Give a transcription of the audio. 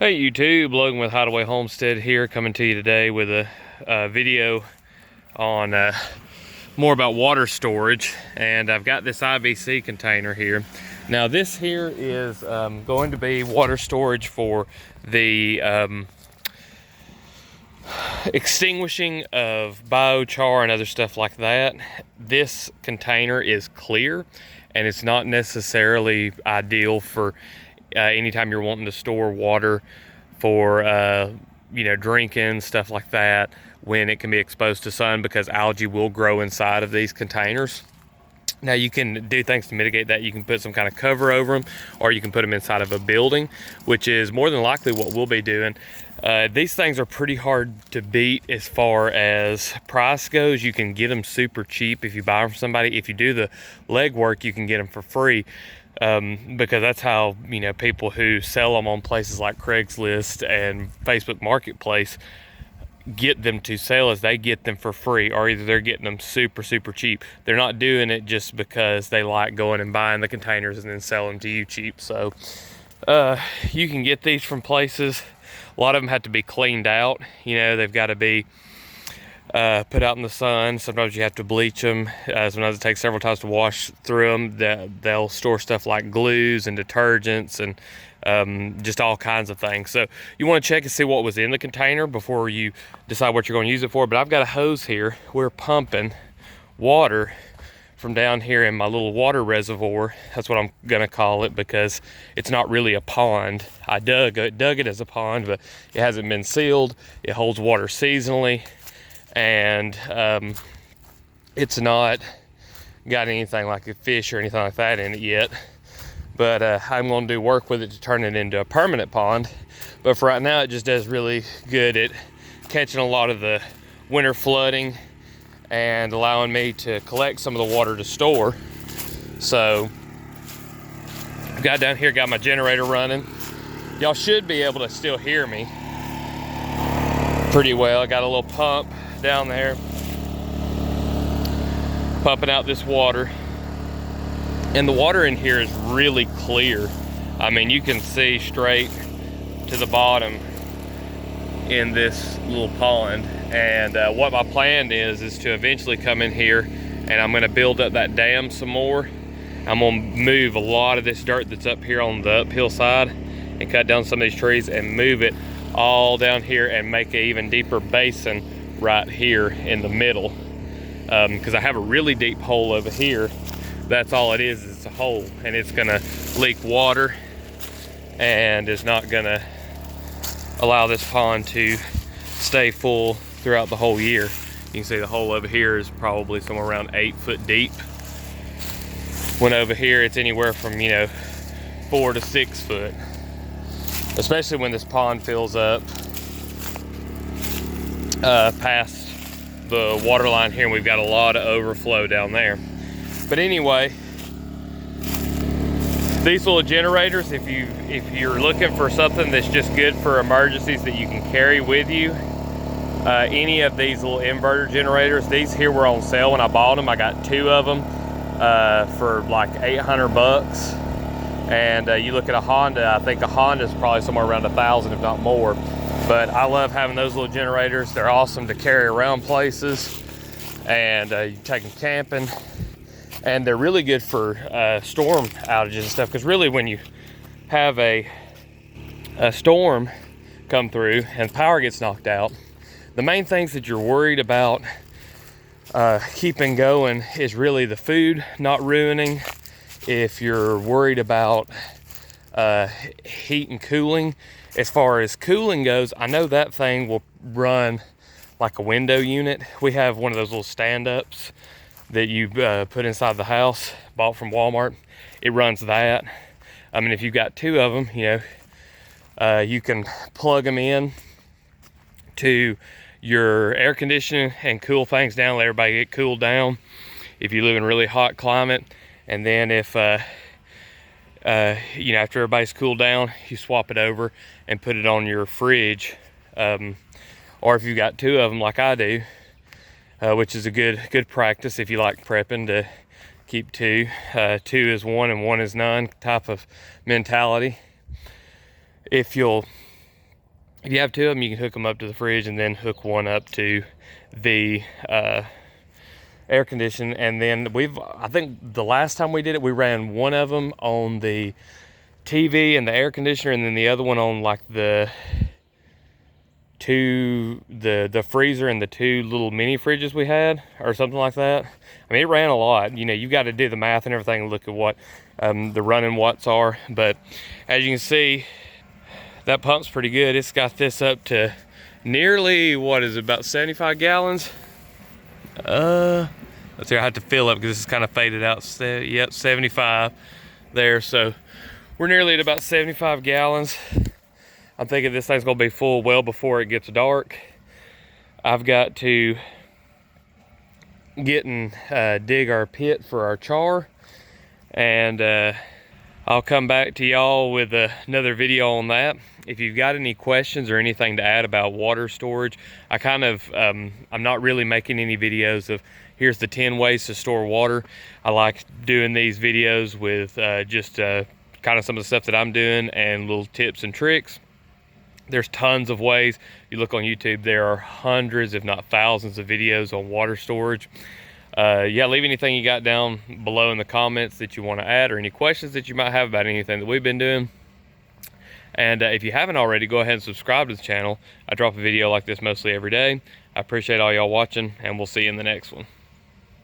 Hey YouTube, Logan with Hideaway Homestead here, coming to you today with a video on more about water storage. And I've got this IBC container here. Now this here is going to be water storage for the extinguishing of biochar and other stuff like that. This container is clear and it's not necessarily ideal for anytime you're wanting to store water for drinking, stuff like that, when it can be exposed to sun, because algae will grow inside of these containers. Now you can do things to mitigate that. You can put some kind of cover over them, or you can put them inside of a building, which is more than likely what we'll be doing. These things are pretty hard to beat as far as price goes. You can get them super cheap if you buy them from somebody. If you do the legwork, you can get them for free. Because that's how people who sell them on places like Craigslist and Facebook Marketplace get them to sell, as they get them for free, or either they're getting them super cheap. They're not doing it just because they like going and buying the containers and then selling them to you cheap. So you can get these from places. A lot of them have to be cleaned out. They've got to be put out in the sun. Sometimes you have to bleach them. Sometimes it takes several times to wash through them. They'll store stuff like glues and detergents and just all kinds of things. So you want to check and see what was in the container before you decide what you're going to use it for. But I've got a hose here. We're pumping water from down here in my little water reservoir. That's what I'm gonna call it, because it's not really a pond. I dug it as a pond, but it hasn't been sealed. It holds water seasonally, and it's not got anything like a fish or anything like that in it yet. But I'm going to do work with it to turn it into a permanent pond. But for right now, it just does really good at catching a lot of the winter flooding and allowing me to collect some of the water to store. So I've got down here, got my generator running. Y'all should be able to still hear me pretty well. I got a little pump down there pumping out this water, and the water in here is really clear. I mean, you can see straight to the bottom in this little pond. And what my plan is to eventually come in here, and I'm going to build up that dam some more. I'm going to move a lot of this dirt that's up here on the uphill side and cut down some of these trees and move it all down here and make an even deeper basin right here in the middle, because I have a really deep hole over here. That's all it is, it's a hole, and it's gonna leak water and is not gonna allow this pond to stay full throughout the whole year. You can see the hole over here is probably somewhere around 8 foot deep, when over here it's anywhere from 4 to 6 foot, especially when this pond fills up past the water line here, and we've got a lot of overflow down there. But anyway, these little generators, if you're looking for something that's just good for emergencies that you can carry with you, any of these little inverter generators, these here were on sale when I bought them. I got 2 of them for like 800 bucks. And you look at a Honda, I think a Honda is probably somewhere around 1,000, if not more. But I love having those little generators. They're awesome to carry around places, and you take them camping. And they're really good for storm outages and stuff, because really when you have a storm come through and power gets knocked out, the main things that you're worried about keeping going is really the food not ruining. If you're worried about heat and cooling, as far as cooling goes, I know that thing will run like a window unit. We have one of those little stand-ups that you put inside the house, bought from Walmart. It runs that. I mean, if you've got 2 of them, you can plug them in to your air conditioning and cool things down, let everybody get cooled down if you live in a really hot climate. And then if after everybody's cooled down, you swap it over and put it on your fridge, or if you've got 2 of them like I do, which is a good practice if you like prepping, to keep 2. 2 is 1 and 1 is none type of mentality. If you'll if you have two of them, you can hook them up to the fridge and then hook one up to the air conditioning. And then I think the last time we did it, we ran one of them on the TV and the air conditioner, and then the other one on like the freezer and the two little mini fridges we had, or something like that. I mean, it ran a lot. You know, you got to do the math and everything and look at what the running watts are. But as you can see, that pump's pretty good. It's got this up to nearly, what is it, about 75 gallons? Let's see, I have to fill up because this is kind of faded out. Yep, 75 there. So we're nearly at about 75 gallons. I'm thinking this thing's gonna be full well before it gets dark. I've got to get and dig our pit for our char, and I'll come back to y'all with another video on that. If you've got any questions or anything to add about water storage, I kind of, I'm not really making any videos of here's the 10 ways to store water. I like doing these videos with just kind of some of the stuff that I'm doing and little tips and tricks. There's tons of ways. You look on YouTube, there are hundreds, if not thousands, of videos on water storage. Yeah, leave anything you got down below in the comments that you want to add, or any questions that you might have about anything that we've been doing. And if you haven't already, go ahead and subscribe to the channel. I drop a video like this mostly every day. I appreciate all y'all watching, and we'll see you in the next one.